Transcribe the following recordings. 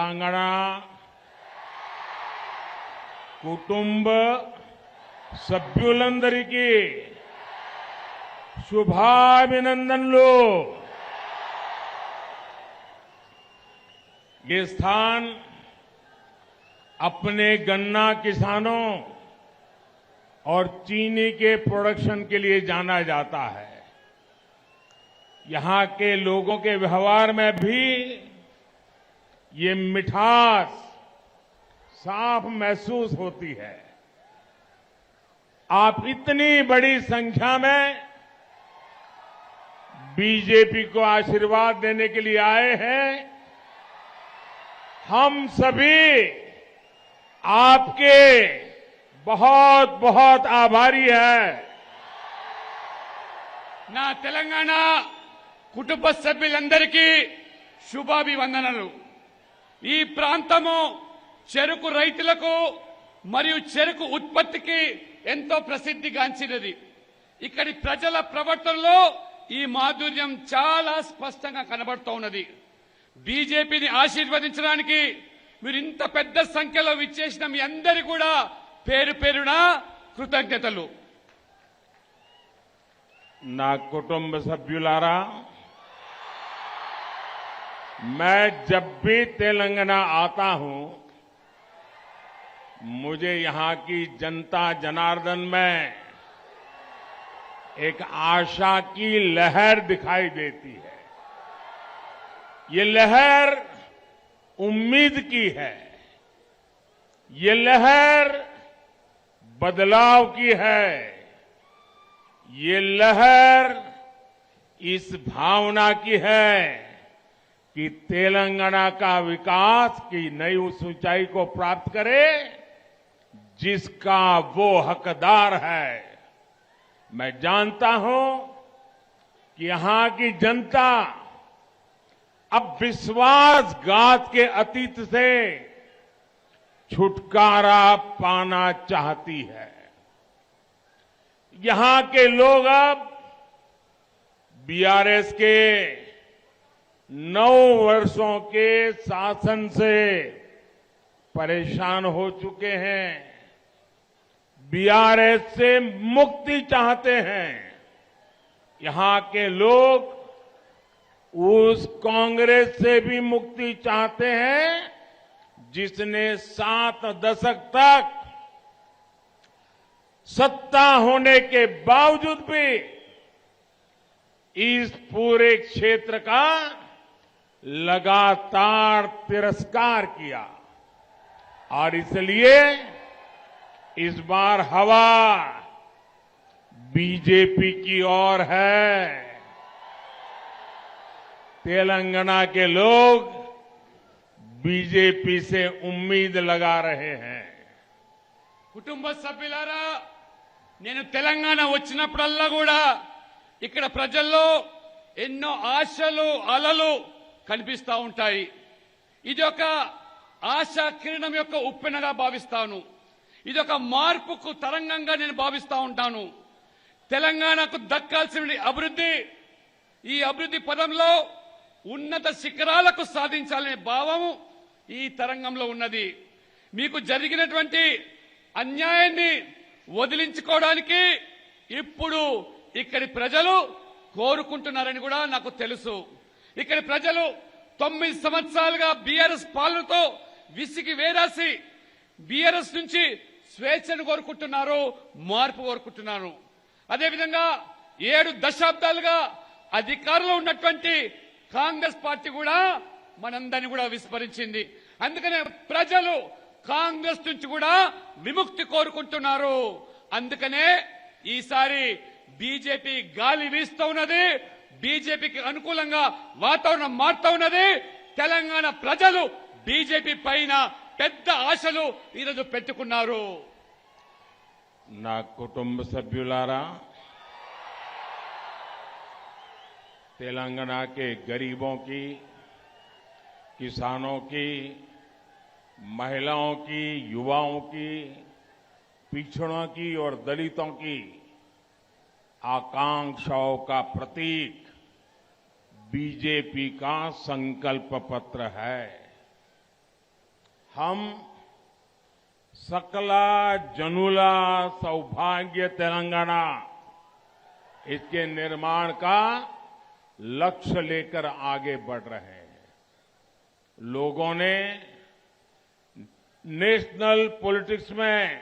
తెలంగాణ కుటుంబ సభ్యులందరికీ शुभाभिनंदनलू। ये स्थान अपने गन्ना किसानों और चीनी के प्रोडक्शन के लिए जाना जाता है। यहां के लोगों के व्यवहार में भी ये मिठास साफ महसूस होती है। आप इतनी बड़ी संख्या में बीजेपी को आशीर्वाद देने के लिए आए हैं। हम सभी आपके बहुत बहुत आभारी हैं। నా తెలంగాణ కుటుంబ సభ్యులందరికీ శుభాభివందనలు। ఈ ప్రాంతము చెరుకు రైతులకు మరియు చెరుకు ఉత్పత్తికి ఎంతో ప్రసిద్ధిగాంచినది। ఇక్కడి ప్రజల ప్రవర్తనలో ఈ మాధుర్యం చాలా స్పష్టంగా కనబడుతూ ఉన్నది। బీజేపీని ఆశీర్వదించడానికి మీరు ఇంత పెద్ద సంఖ్యలో విచ్చేసిన మీ అందరికీ కూడా పేరు పేరున కృతజ్ఞతలు। నా కుటుంబ సభ్యులారా, मैं जब भी तेलंगाना आता हूं, मुझे यहां की जनता जनार्दन में एक आशा की लहर दिखाई देती है। ये लहर उम्मीद की है, ये लहर बदलाव की है, ये लहर इस भावना की है कि तेलंगाना का विकास की नई उस ऊंचाई को प्राप्त करे जिसका वो हकदार है। मैं जानता हूं कि यहां की जनता अब विश्वासघात के अतीत से छुटकारा पाना चाहती है। यहां के लोग अब बीआरएस के 9 वर्षों के शासन से परेशान हो चुके हैं, बीआरएस से मुक्ति चाहते हैं। यहां के लोग उस कांग्रेस से भी मुक्ति चाहते हैं जिसने 7 दशक तक सत्ता होने के बावजूद भी इस पूरे क्षेत्र का लगातार तिरस्कार किया। और इसलिए इस बार हवा बीजेपी की ओर है। तेलंगाना के लोग बीजेपी से उम्मीद लगा रहे हैं। కుటుంబ సభ్యులారా, నేను తెలంగాణ వచ్చినప్పుడల్లా కూడా ఇక్కడ ప్రజల్లో ఎన్నో ఆశలు అలలు కనిపిస్తా ఉంటాయి। ఇది ఒక ఆశా కిరణం యొక్క ఉప్పెనగా భావిస్తాను। ఇది ఒక మార్పుకు తరంగంగా నేను భావిస్తా ఉంటాను। తెలంగాణకు దక్కాల్సిన అభివృద్ధి, ఈ అభివృద్ధి పదంలో ఉన్నత శిఖరాలకు సాధించాలనే భావం ఈ తరంగంలో ఉన్నది। మీకు జరిగినటువంటి అన్యాయాన్ని వదిలించుకోవడానికి ఇప్పుడు ఇక్కడి ప్రజలు కోరుకుంటున్నారని కూడా నాకు తెలుసు। ఇక్కడి ప్రజలు 9 సంవత్సరాలుగా బీఆర్ఎస్ పాలనతో విసిగి వేరాసి బీఆర్ఎస్ నుంచి స్వేచ్ఛను కోరుకుంటున్నారు, మార్పు కోరుకుంటున్నారు। అదేవిధంగా 7 దశాబ్దాలుగా అధికారంలో ఉన్నటువంటి కాంగ్రెస్ పార్టీ కూడా మనందరినీ కూడా విస్మరించింది। అందుకనే ప్రజలు కాంగ్రెస్ నుంచి కూడా విముక్తి కోరుకుంటున్నారు। అందుకనే ఈసారి బీజేపీ గాలి వీస్తూ ఉన్నది, బీజేపీకి అనుకూలంగా వాతావరణం మారుతూ ఉన్నది। తెలంగాణ ప్రజలు బీజేపీ పైన పెద్ద ఆశలు ఈరోజు పెట్టుకున్నారు। నా కుటుంబ సభ్యులారా, तेलंगाना के गरीबों की, किसानों की, महिलाओं की, युवाओं की, पिछड़ों की और दलितों की आकांक्षाओं का प्रतीक बीजेपी का संकल्प पत्र है। हम सकला जनुला सौभाग्य तेलंगाना इसके निर्माण का लक्ष्य लेकर आगे बढ़ रहे हैं। लोगों ने नेशनल पॉलिटिक्स में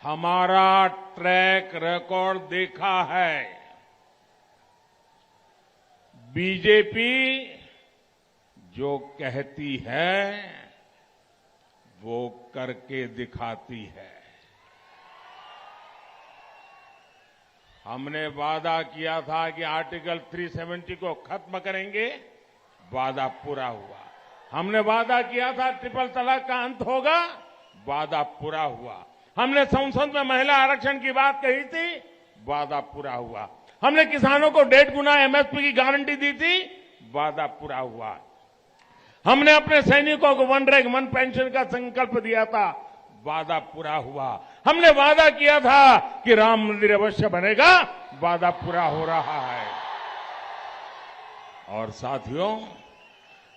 हमारा ट्रैक रिकॉर्ड देखा है। बीजेपी जो कहती है वो करके दिखाती है। हमने वादा किया था कि आर्टिकल 370 को खत्म करेंगे, वादा पूरा हुआ। हमने वादा किया था ट्रिपल तलाक का अंत होगा, वादा पूरा हुआ। हमने संसद में महिला आरक्षण की बात कही थी, वादा पूरा हुआ। हमने किसानों को 1.5 गुना एमएसपी की गारंटी दी थी, वादा पूरा हुआ। हमने अपने सैनिकों को 1 रैंक 1 पेंशन का संकल्प दिया था, वादा पूरा हुआ। हमने वादा किया था कि राम मंदिर अवश्य बनेगा, वादा पूरा हो रहा है। और साथियों,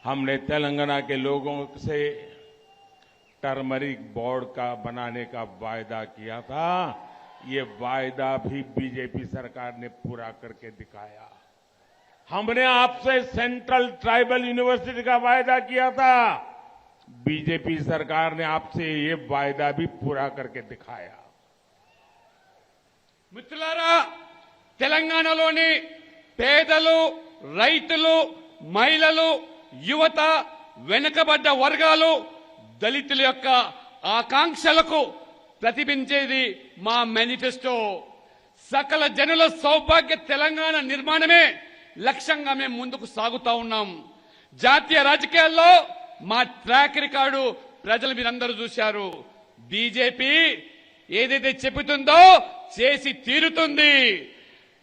हमने तेलंगाना के लोगों से टर्मरिक बोर्ड का बनाने का वायदा किया था। ये वायदा भी बीजेपी सरकार ने पूरा करके दिखाया। हमने आपसे सेंट्रल ट्राइबल यूनिवर्सिटी का वायदा किया था, बीजेपी सरकार ने आपसे ये वायदा भी पूरा करके दिखाया। మిత్రులారా, తెలంగాణలోని పేదలు, రైతులు, మహిళలు, యువత, వెనుకబడ్డ వర్గాలు, దళితుల యొక్క ఆకాంక్షలకు ప్రతిబింబించేది మా మేనిఫెస్టో. సకల జనుల సౌభాగ్య తెలంగాణ నిర్మాణమే లక్ష్యంగా మేము ముందుకు సాగుతా ఉన్నాం. జాతీయ రాజకీయాల్లో మా ట్రాక్ రికార్డు ప్రజలు మీరందరూ చూశారు. బీజేపీ ఏదైతే చెబుతుందో చేసి తీరుతుంది.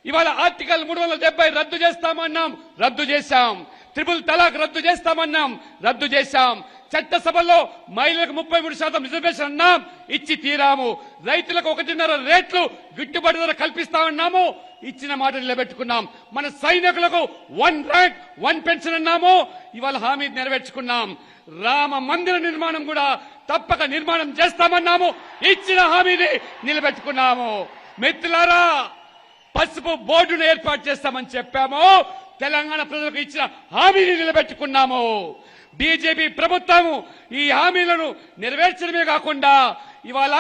ఇవాళ ఆర్టికల్ 370 రద్దు చేస్తామన్నాం, రద్దు చేశాం. ట్రిపుల్ తలాక్ రద్దు చేస్తామన్నాం, రద్దు చేశాం. చట్టసభలో మహిళలకు 33% రిజర్వేషన్ అన్నాం, ఇచ్చి తీరాము. రైతులకు 1.5 రేట్లు గిట్టుబాటు ధర కల్పిస్తామన్నాము, ఇచ్చిన మాట నిలబెట్టుకున్నాం. మన సైనికులకు 1 ర్యాంక్ 1 పెన్షన్ అన్నాము, ఇవాళ హామీ నెరవేర్చుకున్నాం. రామ మందిర నిర్మాణం కూడా తప్పక నిర్మాణం చేస్తామన్నాము, ఇచ్చిన హామీని నిలబెట్టుకున్నాము. మిత్రులారా, పసుపు బోర్డును ఏర్పాటు చేస్తామని చెప్పాము, తెలంగాణ ప్రజలకు ఇచ్చిన హామీని నిలబెట్టుకున్నాము. బీజేపీ ప్రభుత్వం ఈ హామీలను నెరవేర్చడమే కాకుండా ఇవాళ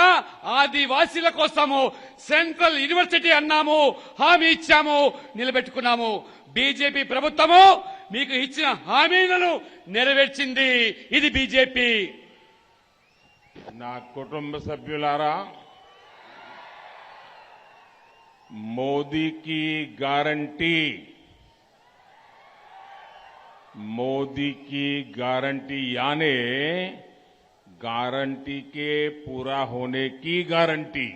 ఆదివాసీల కోసము సెంట్రల్ యూనివర్సిటీ అన్నాము, హామీ ఇచ్చాము, నిలబెట్టుకున్నాము. బీజేపీ ప్రభుత్వము మీకు ఇచ్చిన హామీలను నెరవేర్చింది. ఇది బీజేపీ. నా కుటుంబ సభ్యులారా, मोदी की गारंटी, मोदी की गारंटी यानी गारंटी के पूरा होने की गारंटी।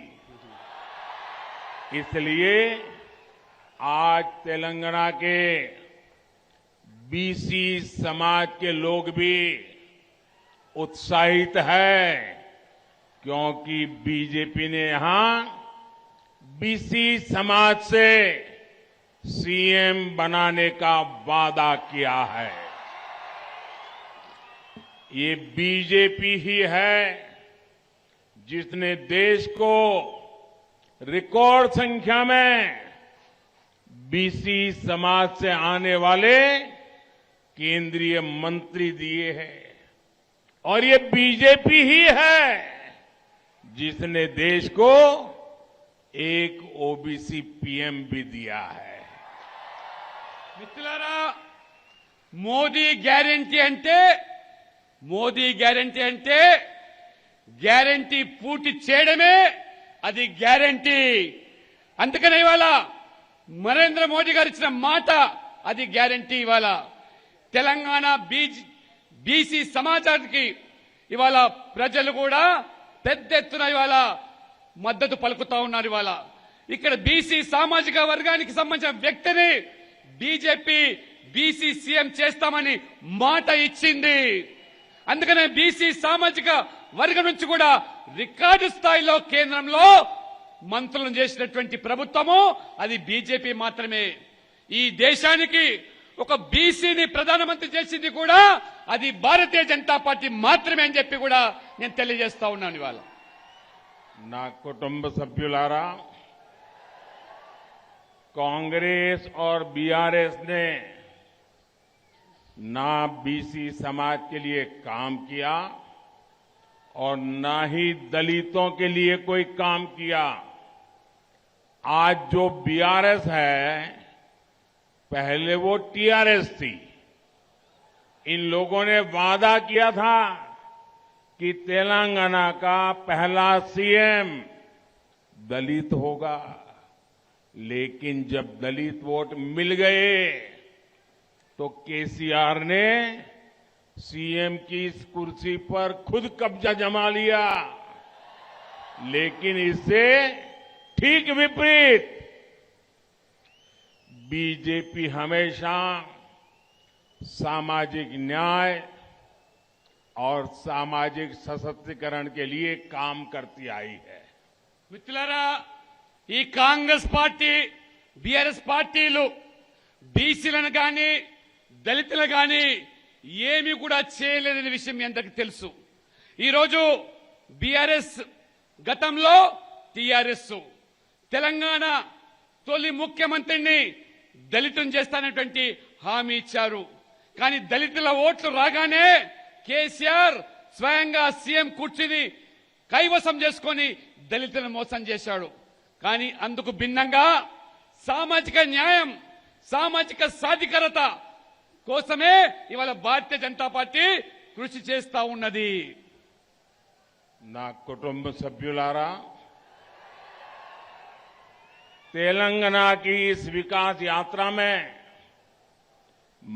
इसलिए आज तेलंगाना के बीसी समाज के लोग भी उत्साहित है, क्योंकि बीजेपी ने यहां बीसी समाज से सीएम बनाने का वादा किया है। ये बीजेपी ही है जिसने देश को रिकॉर्ड संख्या में बीसी समाज से आने वाले केंद्रीय मंत्री दिए हैं। और ये बीजेपी ही है जिसने देश को एक ओबीसी पीएम भी दिया है। మిత్రులారా, మోదీ గ్యారెంటీ అంటే గ్యారెంటీ పూర్తి చేయడమే అది గ్యారెంటీ. అందుకనే ఇవాళ నరేంద్ర మోదీ గారు ఇచ్చిన మాట అది గ్యారెంటీ. ఇవాళ తెలంగాణ బీసీ సమాజానికి ఇవాళ ప్రజలు కూడా పెద్ద ఎత్తున ఇవాళ మద్దతు పలుకుతా ఉన్నారు. ఇవాళ ఇక్కడ బీసీ సామాజిక వర్గానికి సంబంధించిన వ్యక్తిని బీజేపీ బీసీ సీఎం చేస్తామని మాట ఇచ్చింది. అందుకనే బీసీ సామాజిక వర్గం నుంచి కూడా రికార్డు స్థాయిలో కేంద్రంలో మంత్రులను చేసినటువంటి ప్రభుత్వము అది బీజేపీ మాత్రమే. ఈ దేశానికి ఒక బీసీని ప్రధానమంత్రి చేసింది కూడా అది భారతీయ జనతా పార్టీ మాత్రమే అని చెప్పి కూడా నేను తెలియజేస్తా ఉన్నాను ఇవాళ. నా కుటుంబ సభ్యులారా, कांग्रेस और बीआरएस ने ना बीसी समाज के लिए काम किया और ना ही दलितों के लिए कोई काम किया. आज जो बीआरएस है, पहले वो टीआरएस थी. इन लोगों ने वादा किया था कि तेलंगाना का पहला सीएम दलित होगा, लेकिन जब दलित वोट मिल गए तो केसीआर ने सीएम की इस कुर्सी पर खुद कब्जा जमा लिया. लेकिन इससे ठीक विपरीत बीजेपी हमेशा सामाजिक न्याय और सामाजिक सशक्तिकरण के लिए काम करती आई है. మిత్రులారా, ఈ కాంగ్రెస్ పార్టీ బీఆర్ఎస్ పార్టీలు బీసీలను కానీ దళితులను కానీ ఏమీ కూడా చేయలేదనే విషయం మీ అందరికీ తెలుసు. ఈరోజు బీఆర్ఎస్ గతంలో టీఆర్ఎస్ తెలంగాణ తొలి ముఖ్యమంత్రిని దళితుని చేస్తానటువంటి హామీ ఇచ్చారు. కానీ దళితుల ఓట్లు రాగానే కేసీఆర్ స్వయంగా సీఎం కుర్చీని కైవసం చేసుకొని దళితులను మోసం చేశాడు. కానీ అందుకు భిన్నంగా సామాజిక న్యాయం, సామాజిక సాధికారత కోసమే ఇవాళ భారతీయ జనతా పార్టీ కృషి చేస్తా ఉన్నది. నా కుటుంబ సభ్యులారా, तेलंगाना की इस विकास यात्रा में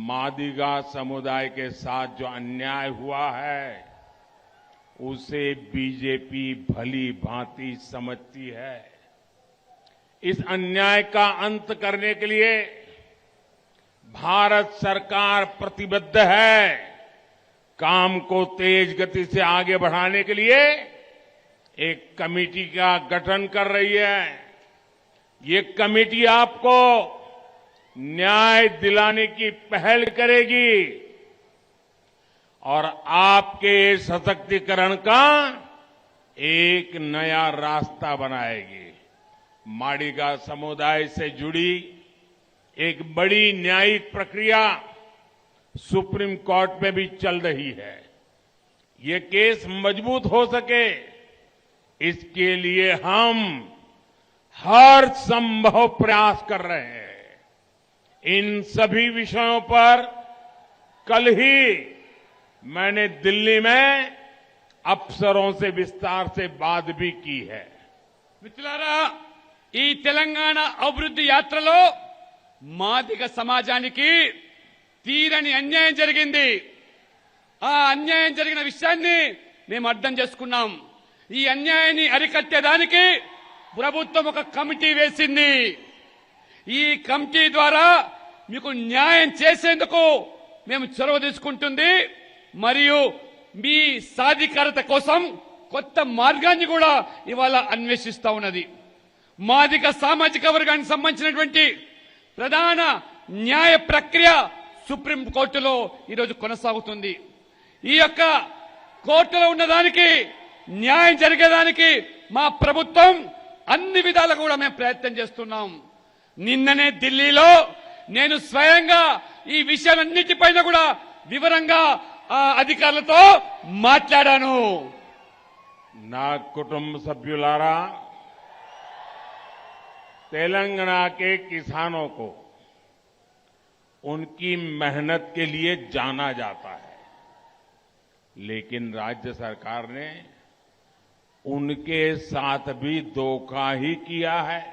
मादिगा समुदाय के साथ जो अन्याय हुआ है, उसे बीजेपी भली भांति समझती है. इस अन्याय का अंत करने के लिए भारत सरकार प्रतिबद्ध है. काम को तेज गति से आगे बढ़ाने के लिए एक कमेटी का गठन कर रही है. ये कमेटी आपको न्याय दिलाने की पहल करेगी और आपके सशक्तिकरण का एक नया रास्ता बनाएगी. माडिगा समुदाय से जुड़ी एक बड़ी न्यायिक प्रक्रिया सुप्रीम कोर्ट में भी चल रही है. ये केस मजबूत हो सके, इसके लिए हम हर संभव प्रयास कर रहे हैं. इन सभी विषयों पर कल ही मैंने दिल्ली में अफसरों से विस्तार से बात भी की है. మిత్రులారా, ఈ తెలంగాణ అభివృద్ధి యాత్రలో మాదిగ సమాజానికి తీరని అన్యాయం జరిగింది. ఆ అన్యాయం జరిగిన విషయాన్ని మేము అర్థం చేసుకున్నాం. ఈ అన్యాయాన్ని అరికట్టేదానికి ప్రభుత్వం ఒక కమిటీ వేసింది. ఈ కమిటీ ద్వారా మీకు న్యాయం చేసేందుకు మేము చొరవ తీసుకుంటుంది మరియు మీ సాధికారత కోసం కొత్త మార్గాన్ని కూడా ఇవాళ అన్వేషిస్తా ఉన్నది. మాదిగ సామాజిక వర్గానికి సంబంధించినటువంటి ప్రధాన న్యాయ ప్రక్రియ సుప్రీం కోర్టులో ఈరోజు కొనసాగుతుంది. ఈ యొక్క కోర్టులో ఉన్నదానికి న్యాయం జరిగేదానికి మా ప్రభుత్వం అన్ని విధాలుగా కూడా మేము ప్రయత్నం చేస్తున్నాం. నిన్ననే ఢిల్లీలో నేను స్వయంగా ఈ విషయాలన్నిటిపైన కూడా వివరంగా ఆ అధికారులతో మాట్లాడాను. నా కుటుంబ సభ్యులారా, तेलंगाना के किसानों को उनकी मेहनत के लिए जाना जाता है, लेकिन राज्य सरकार ने उनके साथ भी धोखा ही किया है.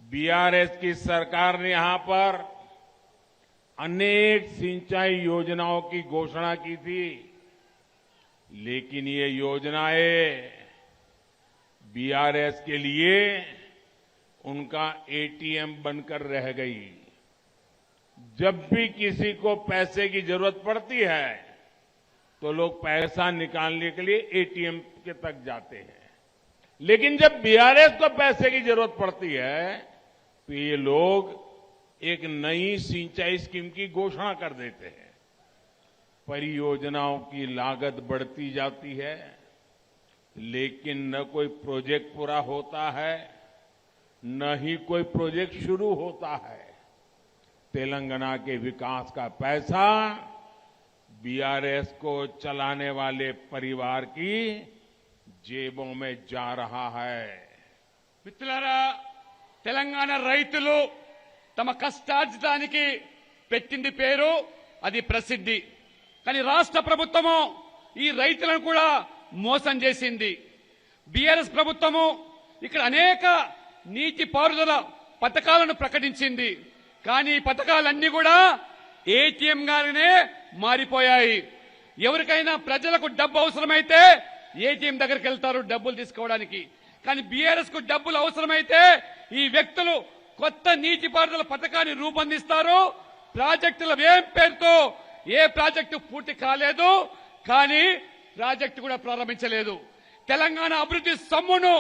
बीआरएस की सरकार ने यहां पर अनेक सिंचाई योजनाओं की घोषणा की थी, लेकिन ये योजनाएं बीआरएस के लिए उनका एटीएम बनकर रह गई. जब भी किसी को पैसे की जरूरत पड़ती है तो लोग पैसा निकालने के लिए एटीएम के तक जाते हैं, लेकिन जब बीआरएस को पैसे की जरूरत पड़ती है तो ये लोग एक नई सिंचाई स्कीम की घोषणा कर देते हैं। परियोजनाओं की लागत बढ़ती जाती है, लेकिन न कोई प्रोजेक्ट पूरा होता है, न ही कोई प्रोजेक्ट शुरू होता है। तेलंगाना के विकास का पैसा बीआरएस को चलाने वाले परिवार की जेबों में जा रहा है। మిత్రులారా, తెలంగాణ రైతులు తమ కష్టార్జితానికి పెట్టింది పేరు, అది ప్రసిద్ధి. కానీ రాష్ట్ర ప్రభుత్వము ఈ రైతులను కూడా మోసం చేసింది. బీఆర్ఎస్ ప్రభుత్వము ఇక్కడ అనేక నీటి పారుదల పథకాలను ప్రకటించింది. కానీ ఈ పథకాలన్నీ కూడా ఏటీఎం గానే మారిపోయాయి. ఎవరికైనా ప్రజలకు డబ్బు అవసరమైతే ఏటీఎం దగ్గరికి వెళ్తారు డబ్బులు తీసుకోవడానికి. కానీ బీఆర్ఎస్ కు డబ్బులు అవసరమైతే ఈ వ్యక్తులు కొత్త నీటిపారుదల పథకాన్ని రూపొందిస్తారు. ప్రాజెక్టుల ఏం పేరుతో ఏ ప్రాజెక్టు పూర్తి కాలేదు, కానీ ప్రాజెక్టు కూడా ప్రారంభించలేదు. తెలంగాణ అభివృద్ధి సొమ్మును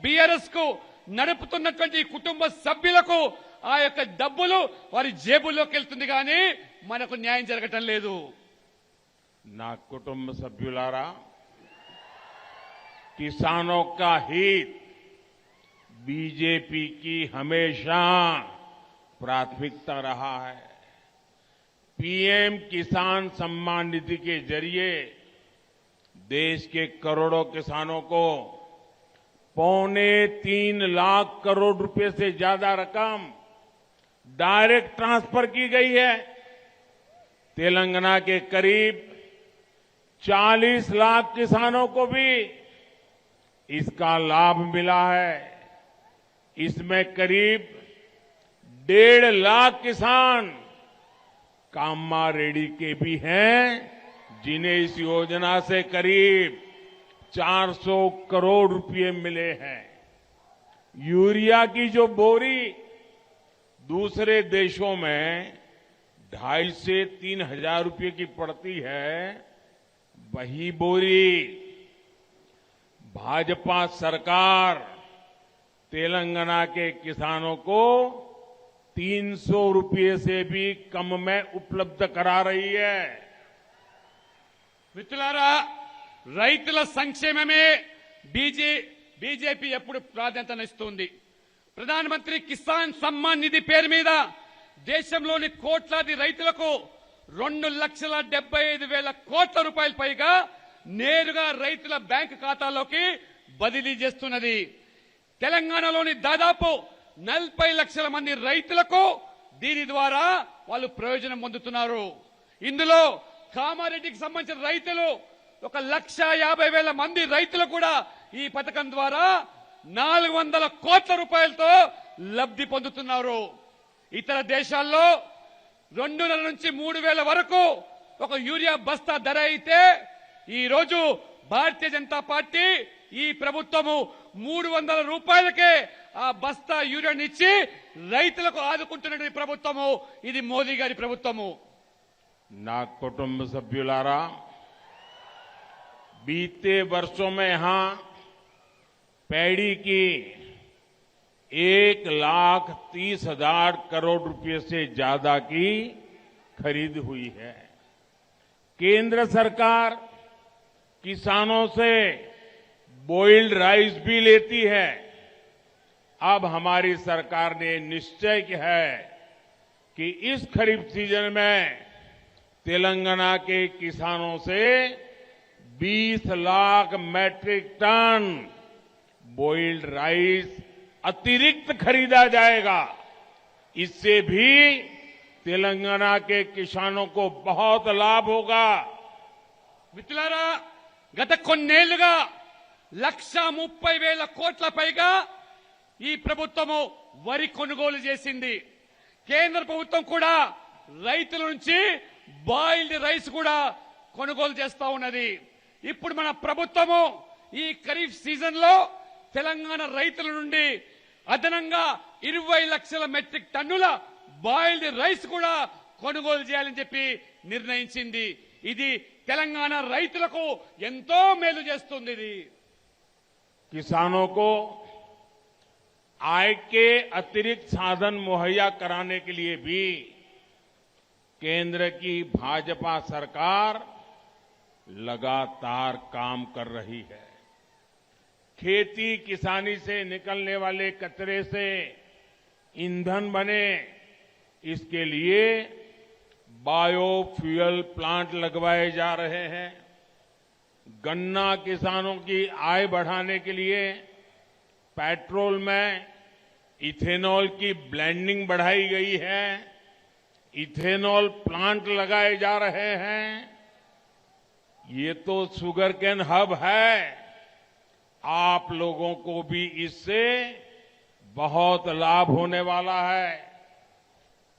బీఆర్ఎస్ కు నడుపుతున్నటువంటి కుటుంబ సభ్యులకు ఆ యొక్క డబ్బులు వారి జేబుల్లోకి వెళ్తుంది, కానీ మనకు న్యాయం జరగటం లేదు. ना कुटुंब सभ्युलारा, किसानों का हित बीजेपी की हमेशा प्राथमिकता रहा है। पीएम किसान सम्मान निधि के जरिए देश के करोड़ों किसानों को 3.25 लाख करोड़ रुपए से ज्यादा रकम डायरेक्ट ट्रांसफर की गई है। तेलंगाना के करीब 40 लाख किसानों को भी इसका लाभ मिला है। इसमें करीब 1.5 लाख किसान कामा रेड्डी के भी हैं, जिन्हें इस योजना से करीब 400 करोड़ रुपए मिले हैं। यूरिया की जो बोरी दूसरे देशों में 2,500 से 3,000 रुपए की पड़ती है, वही बोरी भाजपा सरकार तेलंगाना के किसानों को 300 रुपए से भी कम में उपलब्ध करा रही है। మిత్రులారా, రైతుల సంక్షేమమే బీజేపీ ఎప్పుడు ప్రాధాన్యతనిస్తుంది. ప్రధానమంత్రి కిసాన్ సమ్మాన్ నిధి పేరు మీద దేశంలోని కోట్లాది రైతులకు 2,75,000 కోట్ల రూపాయల పైగా నేరుగా రైతుల బ్యాంకు ఖాతాలోకి బదిలీ చేస్తున్నది. తెలంగాణలోని దాదాపు 40 లక్షల మంది రైతులకు దీని ద్వారా వాళ్ళు ప్రయోజనం పొందుతున్నారు. ఇందులో కామారెడ్డికి సంబంధించిన రైతులు 1,50,000 మంది రైతులు కూడా ఈ పథకం ద్వారా 400 కోట్ల రూపాయలతో లబ్ధి పొందుతున్నారు. ఇతర దేశాల్లో 2,000 నుంచి 3,000 వరకు ఒక యూరియా బస్తా ధర అయితే, ఈ రోజు భారతీయ జనతా పార్టీ ఈ ప్రభుత్వము 300 రూపాయలకే ఆ బస్తా యూరియానిచ్చి రైతులకు ఆదుకుంటున్న ప్రభుత్వము ఇది మోదీ గారి ప్రభుత్వము. ना कुटुंब सभ्युलारा, बीते वर्षों में यहां पैडी की 1,30,000 करोड़ रुपए से ज्यादा की खरीद हुई है। केंद्र सरकार किसानों से बॉइल्ड राइस भी लेती है। अब हमारी सरकार ने निश्चय किया है कि इस खरीफ सीजन में तेलंगाना के किसानों से 20 lakh metric ton boiled rice अतिरिक्त खरीदा जाएगा। इससे भी तेलंगाना के किसानों को बहुत लाभ होगा। మిత్రులారా, గత కొన్నేళ్లుగా 1,30,000 కోట్ల పైగా ఈ ప్రభుత్వము వరి కొనుగోలు చేసింది. కేంద్ర ప్రభుత్వం కూడా రైతుల నుంచి బాయిల్డ్ రైస్ కూడా కొనుగోలు చేస్తా ఉన్నది. ఇప్పుడు మన ప్రభుత్వము ఈ ఖరీఫ్ సీజన్ లో తెలంగాణ రైతుల నుండి అదనంగా 20 లక్షల మెట్రిక్ టన్నుల బాయిల్డ్ రైస్ కూడా కొనుగోలు చేయాలని చెప్పి నిర్ణయించింది. ఇది తెలంగాణ రైతులకు ఎంతో మేలు చేస్తుంది. किसानों को आय के अतिरिक्त साधन मुहैया कराने के लिए भी केंद्र की भाजपा सरकार लगातार काम कर रही है। खेती किसानी से निकलने वाले कचरे से ईंधन बने, इसके लिए बायोफ्यूल प्लांट लगवाए जा रहे हैं। गन्ना किसानों की आय बढ़ाने के लिए पेट्रोल में इथेनॉल की ब्लेंडिंग बढ़ाई गई है। इथेनॉल प्लांट लगाए जा रहे हैं। ये तो शुगर केन हब है। आप लोगों को भी इससे बहुत लाभ होने वाला है।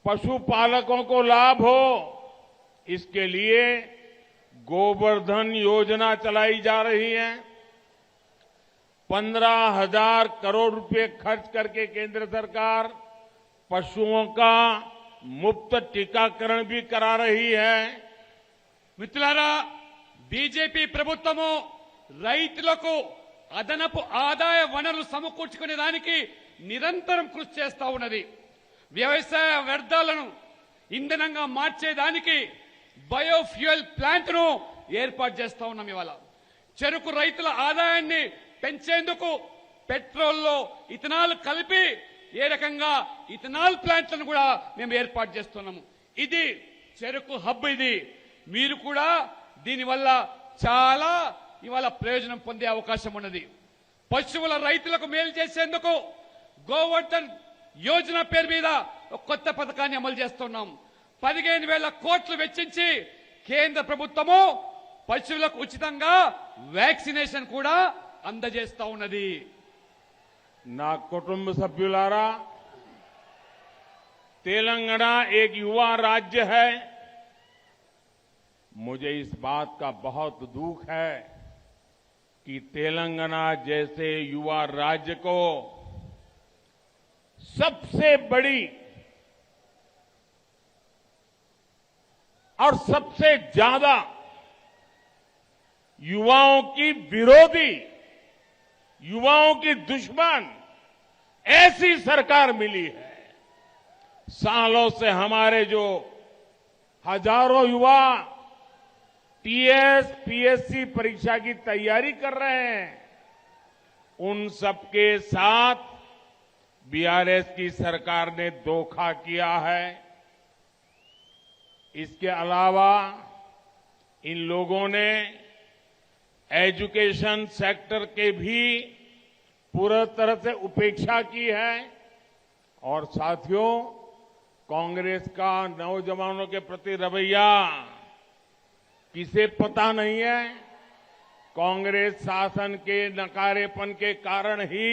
पशुपालकों को लाभ हो, इसके लिए गोवर्धन योजना चलाई जा रही है। 15,000 करोड़ रुपए खर्च करके केंद्र सरकार पशुओं का मुफ्त टीकाकरण भी करा रही है। మిత్రులారా, బీజేపీ ప్రభుత్వము రైతులకు అదనపు ఆదాయ వనరులు సమకూర్చుకునే దానికి నిరంతరం కృషి చేస్తా ఉన్నది. వ్యవసాయ వ్యర్థాలను ఇంధనంగా మార్చేదానికి బయోఫ్యూయల్ ప్లాంట్ ను ఏర్పాటు చేస్తా ఉన్నాం. ఇవాళ చెరుకు రైతుల ఆదాయాన్ని పెంచేందుకు పెట్రోల్లో ఇథనాల్ కలిపి ఏ రకంగా ఇథనాల్ ప్లాంట్లను కూడా మేము ఏర్పాటు చేస్తున్నాము. ఇది చెరుకు హబ్. ఇది మీరు కూడా దీనివల్ల చాలా ఇవాళ ప్రయోజనం పొందే అవకాశం ఉన్నది. పశువుల రైతులకు మేలు చేసేందుకు గోవర్ధన్ యోజన పేరు మీద ఒక కొత్త పథకాన్ని అమలు చేస్తున్నాం. 15,000 కోట్లు వెచ్చించి కేంద్ర ప్రభుత్వము పశువులకు ఉచితంగా వ్యాక్సినేషన్ కూడా అందజేస్తా ఉన్నది. ना कुटुंब सभ्युलारा, तेलंगाना एक युवा राज्य है। मुझे इस बात का बहुत दुख है कि तेलंगाना जैसे युवा राज्य को सबसे बड़ी और सबसे ज्यादा युवाओं की विरोधी, युवाओं की दुश्मन ऐसी सरकार मिली है। सालों से हमारे जो हजारों युवा टीएस, पीएससी परीक्षा की तैयारी कर रहे हैं, उन सबके साथ बीआरएस की सरकार ने धोखा किया है। इसके अलावा इन लोगों ने एजुकेशन सेक्टर के भी पूरी तरह से उपेक्षा की है। और साथियों, कांग्रेस का नौजवानों के प्रति रवैया किसे पता नहीं है। कांग्रेस शासन के नकारेपन के कारण ही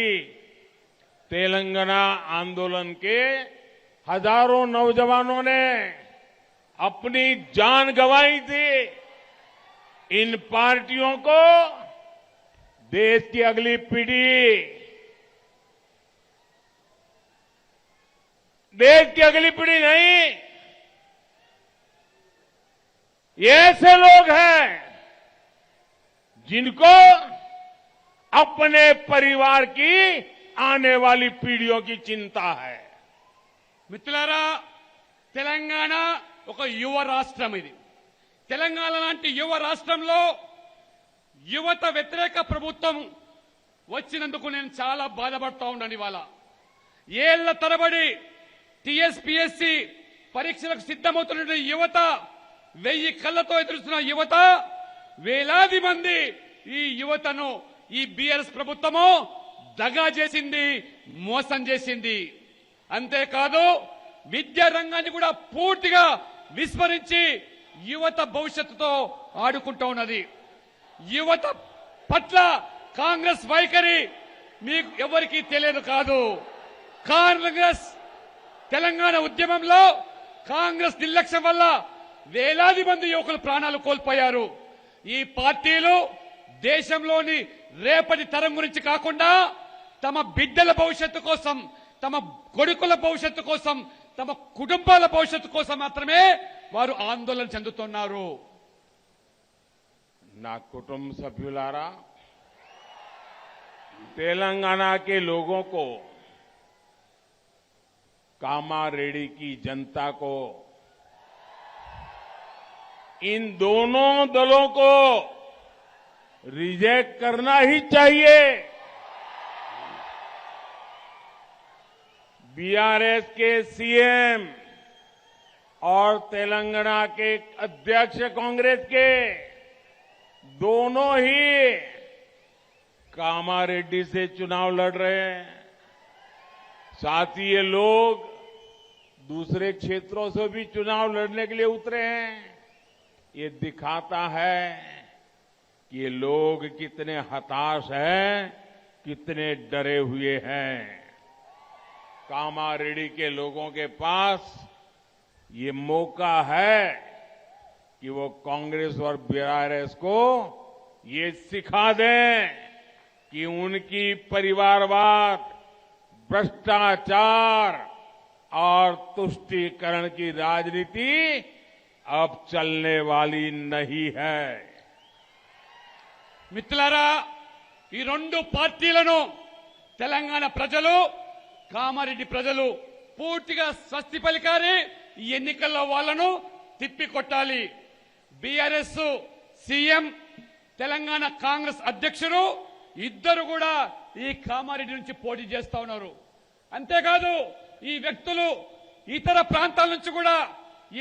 तेलंगाना आंदोलन के हजारों नौजवानों ने अपनी जान गंवाई थी। इन पार्टियों को देश की अगली पीढ़ी, देश की अगली पीढ़ी नहीं, ये ऐसे लोग हैं जिनको अपने परिवार की आने वाली पीढ़ियों की चिंता है. మిత్రులారా, తెలంగాణ ఒక యువ రాష్ట్రం. ఇది తెలంగాణ లాంటి యువ రాష్ట్రంలో యువత వ్యతిరేక ప్రభుత్వం వచ్చినందుకు నేను చాలా బాధపడతా ఉన్నాను. ఇవాళ ఏళ్ల తరబడి టీఎస్పీఎస్సీ పరీక్షలకు సిద్ధమవుతున్న యువత, 1000 కళ్ళతో ఎదురుస్తున్న యువత, వేలాది మంది ఈ యువతను ఈ బీఆర్ఎస్ ప్రభుత్వము దగా చేసింది, మోసం చేసింది. అంతేకాదు విద్యా రంగాన్ని కూడా పూర్తిగా విస్మరించి యువత భవిష్యత్తుతో ఆడుకుంటూ ఉన్నది. యువత పట్ల కాంగ్రెస్ వైఖరి మీకు ఎవరికీ తెలియదు కాదు. కాంగ్రెస్ తెలంగాణ ఉద్యమంలో కాంగ్రెస్ నిర్లక్ష్యం వల్ల వేలాది మంది యువకులు ప్రాణాలు కోల్పోయారు. ఈ పార్టీలు దేశంలోని రేపటి తరం గురించి కాకుండా తమ బిడ్డల భవిష్యత్తు కోసం, తమ కొడుకుల భవిష్యత్తు కోసం, తమ కుటుంబాల భవిష్యత్తు కోసం మాత్రమే వారు ఆందోళన చెందుతున్నారు. ना कुटुंब सभ्युलारा, तेलंगाना के लोगों को कामारेड्डी की जनता को, इन दोनों दलों को रिजेक्ट करना ही चाहिए। बीआरएस के सीएम और तेलंगाना के अध्यक्ष कांग्रेस के दोनों ही कामारेड्डी से चुनाव लड़ रहे हैं। साथ ही ये लोग दूसरे क्षेत्रों से भी चुनाव लड़ने के लिए उतरे हैं। ये दिखाता है कि ये लोग कितने हताश हैं, कितने डरे हुए हैं। कामारेड्डी के लोगों के पास ये मौका है कि वो कांग्रेस और बीआरएस को ये सिखा दें कि उनकी परिवारवाद, भ्रष्टाचार और तुष्टीकरण की राजनीति अब चलने वाली नहीं है। మిత్రులారా, ఈ రెండు పార్టీలను తెలంగాణ ప్రజలు, కామారెడ్డి ప్రజలు పూర్తిగా స్వస్తి పలికారి ఈ ఎన్నికల్లో వాళ్లను తిప్పికొట్టాలి. బీఆర్ఎస్ సీఎం, తెలంగాణ కాంగ్రెస్ అధ్యక్షుడు ఇద్దరు కూడా ఈ కామారెడ్డి నుంచి పోటీ చేస్తా ఉన్నారు. అంతేకాదు ఈ వ్యక్తులు ఇతర ప్రాంతాల నుంచి కూడా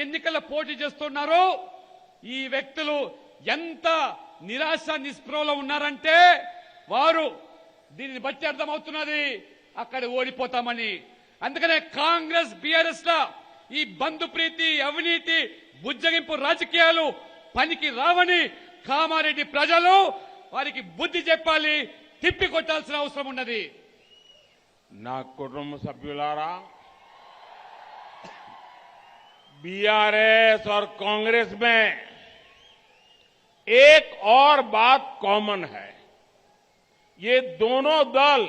ఎన్నికల్లో పోటీ చేస్తున్నారు. ఈ వ్యక్తులు ఎంత నిరాశ నిస్పృహలో ఉన్నారంటే వారు దీనిని బట్టి అర్థమవుతున్నది అక్కడ ఓడిపోతామని. అందుకనే కాంగ్రెస్ బీఆర్ఎస్ ల ఈ బంధు ప్రీతి, అవినీతి, బుజ్జగింపు రాజకీయాలు పనికి రావని కామారెడ్డి ప్రజలు వారికి బుద్ధి చెప్పాలి, తిప్పి కొట్టాల్సిన అవసరం ఉన్నది. నా కుటుంబ సభ్యులారా, बीआरएस और कांग्रेस में एक और बात कॉमन है। ये दोनों दल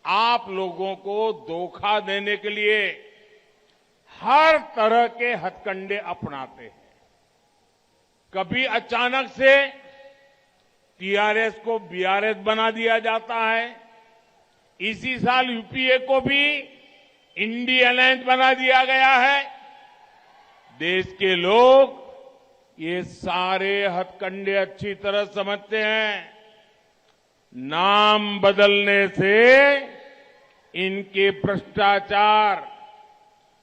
आप लोगों को धोखा देने के लिए हर तरह के हथकंडे अपनाते हैं। कभी अचानक से टीआरएस को बीआरएस बना दिया जाता है। इसी साल यूपीए को भी इंडी अलायंस बना दिया गया है। देश के लोग ये सारे हथकंडे अच्छी तरह समझते हैं। नाम बदलने से इनके भ्रष्टाचार,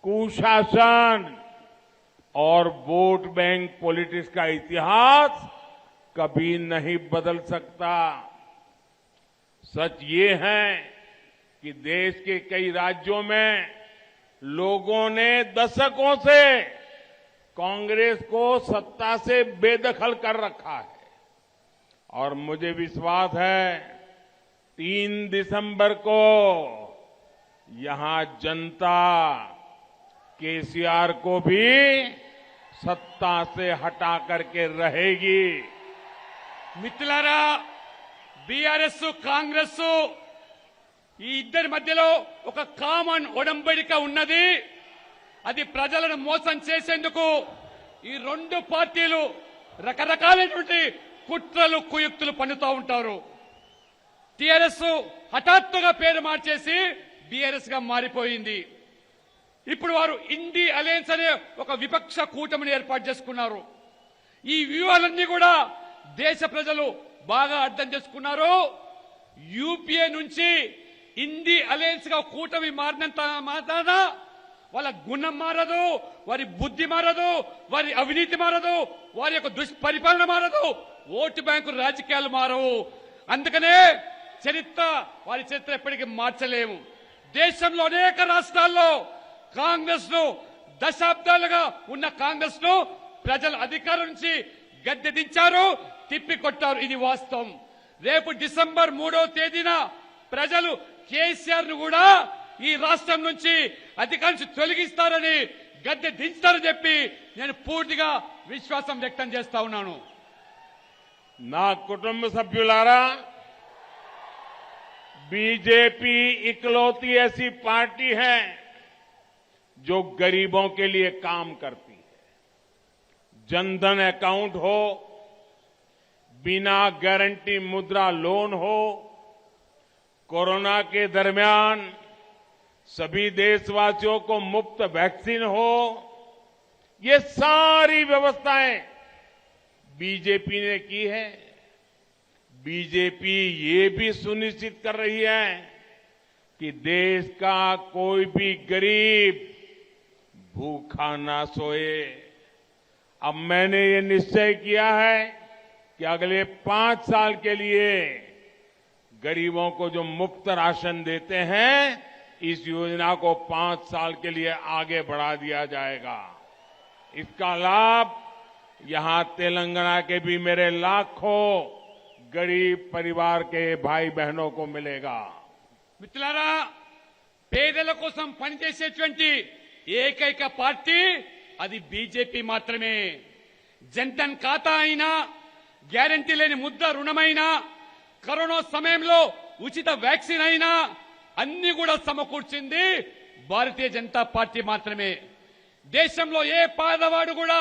कुशासन और वोट बैंक पॉलिटिक्स का इतिहास कभी नहीं बदल सकता। सच ये है कि देश के कई राज्यों में लोगों ने दशकों से कांग्रेस को सत्ता से बेदखल कर रखा है और मुझे विश्वास है 3 दिसंबर को यहां जनता केसीआर को भी सत्ता से हटा करके रहेगी। మిత్రులారా, బీఆర్ఎస్ కాంగ్రెస్ ఈ ఇద్దరి మధ్యలో ఒక కామన్ ఒడంబడిక ఉన్నది. అది ప్రజలను మోసం చేసేందుకు ఈ రెండు పార్టీలు రకరకాలైనటువంటి కుట్రలు, కుయుక్తులు పన్నుతూ ఉంటారు. టీఆర్ఎస్ హఠాత్తుగా పేరు మార్చేసి బీఆర్ఎస్ గా మారిపోయింది. ఇప్పుడు వారు ఇండి అలయన్స్ అనే ఒక విపక్ష కూటమిని ఏర్పాటు చేసుకున్నారు. ఈ వ్యూహాలన్నీ కూడా దేశ ప్రజలు బాగా అర్థం చేసుకున్నారు. యూపీఏ నుంచి ఇండి అలయన్స్ గా కూటమి మారినంత మాత్రాన వాళ్ళ గుణం మారదు, వారి బుద్ధి మారదు, వారి అవినీతి మారదు, వారి యొక్క దుష్పరిపాలన మారదు, ఓటు బ్యాంకు రాజకీయాలు మారవు. అందుకనే వారి చరిత్ర ఎప్పటికీ మార్చలేము. దేశంలో అనేక రాష్ట్రాల్లో కాంగ్రెస్ ను దశాబ్దాలుగా ఉన్న కాంగ్రెస్ ను ప్రజల అధికారం నుంచి గద్దె దించారు, తిప్పికొట్టారు. ఇది వాస్తవం. రేపు డిసెంబర్ 3వ తేదీన ప్రజలు కేసీఆర్ ను కూడా ఈ రాష్ట్రం నుంచి అధికారం నుంచి తొలగిస్తారని, గద్దె దించుతారని చెప్పి నేను పూర్తిగా విశ్వాసం వ్యక్తం చేస్తా ఉన్నాను. నా కుటుంబ సభ్యులారా, बीजेपी इकलौती ऐसी पार्टी है जो गरीबों के लिए काम करती है। जनधन अकाउंट हो, बिना गारंटी मुद्रा लोन हो, कोरोना के दरमियान सभी देशवासियों को मुफ्त वैक्सीन हो, ये सारी व्यवस्थाएं बीजेपी ने की है। बीजेपी ये भी सुनिश्चित कर रही है कि देश का कोई भी गरीब भूखा ना सोए। अब मैंने ये निश्चय किया है कि अगले 5 साल के लिए गरीबों को जो मुफ्त राशन देते हैं, इस योजना को 5 साल के लिए आगे बढ़ा दिया जाएगा। इसका लाभ यहां तेलंगाना के भी मेरे लाखों गरीब परिवार के भाई बहनों को मिलेगा। మిత్రులారా, పేదల కోసం పనిచేసేటువంటి ఏకైక పార్టీ అది బీజేపీ మాత్రమే. జన్ధన్ ఖాతా అయినా, గ్యారంటీ లేని ముద్ద రుణమైనా, కరోనా సమయంలో ఉచిత వ్యాక్సిన్ అయినా అన్ని కూడా సమకూర్చింది భారతీయ జనతా పార్టీ మాత్రమే. దేశంలో ఏ పేదవాడు కూడా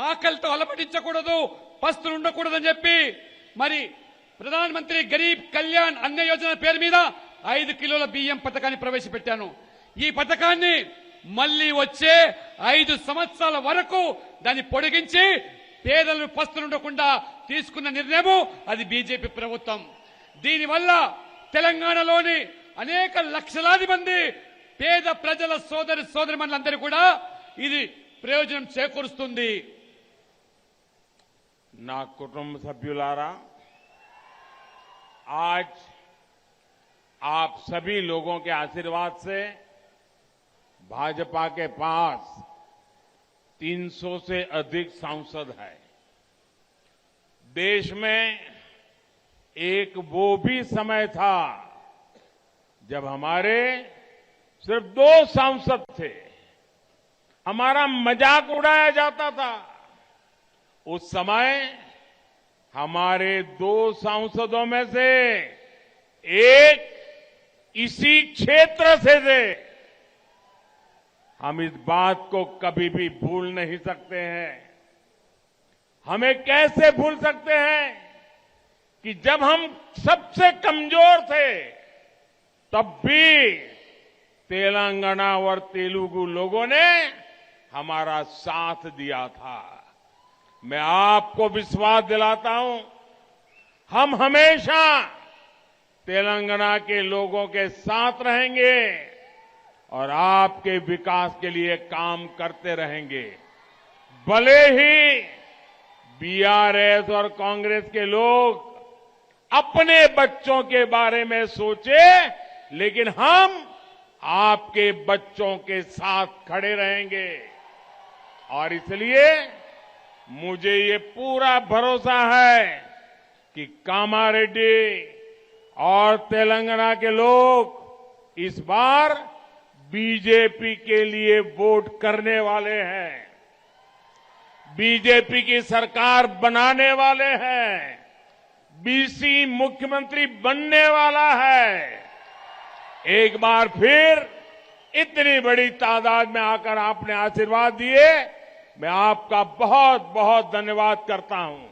ఆకలితో అలమటించకూడదు, పస్తులు ఉండకూడదని చెప్పి మరి ప్రధానమంత్రి గరీబ్ కళ్యాణ్ అన్న యోజన పేరు మీద 5 కిలోల బియ్యం పథకాన్ని ప్రవేశపెట్టాను. ఈ పథకాన్ని మళ్లీ వచ్చే 5 సంవత్సరాల వరకు దాన్ని పొడిగించి పేదలు పస్తులుండకుండా తీసుకున్న నిర్ణయం అది బీజేపీ ప్రభుత్వం. దీనివల్ల తెలంగాణలోని అనేక లక్షలాది మంది పేద ప్రజల సోదరిమణులందరూ కూడా ఇది ప్రయోజనం చేకూరుస్తుంది. నా కుటుంబ సభ్యులారా, आज आप सभी लोगों के आशीर्वाद से भाजपा के पास 300 से अधिक सांसद हैं। देश में एक वो भी समय था जब हमारे सिर्फ 2 सांसद थे, हमारा मजाक उड़ाया जाता था। उस समय हमारे 2 सांसदों में से एक इसी क्षेत्र से थे। हम इस बात को कभी भी भूल नहीं सकते हैं। हमें कैसे भूल सकते हैं कि जब हम सबसे कमजोर थे तब भी तेलंगाना और तेलुगु लोगों ने हमारा साथ दिया था। मैं आपको विश्वास दिलाता हूं, हम हमेशा तेलंगाना के लोगों के साथ रहेंगे और आपके विकास के लिए काम करते रहेंगे। भले ही बीआरएस और कांग्रेस के लोग अपने बच्चों के बारे में सोचे, लेकिन हम आपके बच्चों के साथ खड़े रहेंगे। और इसलिए मुझे ये पूरा भरोसा है कि कामारेड्डी और तेलंगाना के लोग इस बार बीजेपी के लिए वोट करने वाले हैं, बीजेपी की सरकार बनाने वाले हैं, बीसी मुख्यमंत्री बनने वाला है। एक बार फिर इतनी बड़ी तादाद में आकर आपने आशीर्वाद दिए, मैं आपका बहुत बहुत धन्यवाद करता हूं।